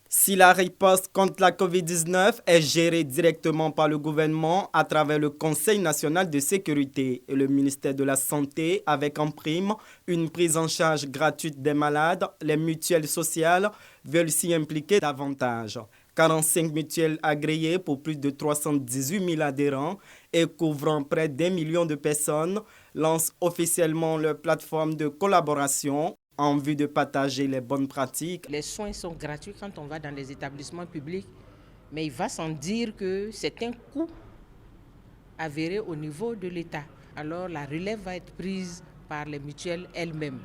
Si la riposte contre la COVID-19 est gérée directement par le gouvernement à travers le Conseil national de sécurité et le ministère de la Santé avec en prime une prise en charge gratuite des malades, les mutuelles sociales veulent s'y impliquer davantage. 45 mutuelles agréées pour plus de 318 000 adhérents et couvrant près d'1 million de personnes lancent officiellement leur plateforme de collaboration en vue de partager les bonnes pratiques. Les soins sont gratuits quand on va dans les établissements publics, mais il va sans dire que c'est un coût avéré au niveau de l'État. Alors la relève va être prise par les mutuelles elles-mêmes.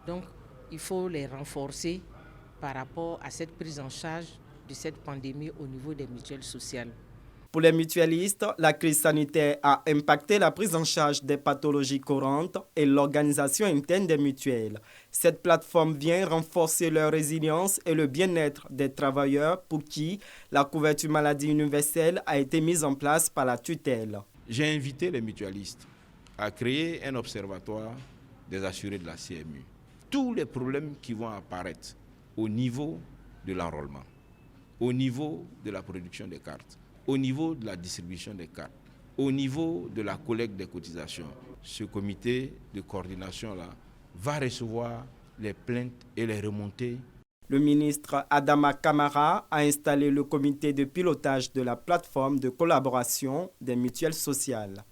Donc il faut les renforcer par rapport à cette prise en charge de cette pandémie au niveau des mutuelles sociales. Pour les mutualistes, la crise sanitaire a impacté la prise en charge des pathologies courantes et l'organisation interne des mutuelles. Cette plateforme vient renforcer leur résilience et le bien-être des travailleurs pour qui la couverture maladie universelle a été mise en place par la tutelle. J'ai invité les mutualistes à créer un observatoire des assurés de la CMU. Tous les problèmes qui vont apparaître au niveau de l'enrôlement, au niveau de la production des cartes, au niveau de la distribution des cartes, au niveau de la collecte des cotisations, ce comité de coordination-là va recevoir les plaintes et les remontées. Le ministre Adama Kamara a installé le comité de pilotage de la plateforme de collaboration des mutuelles sociales.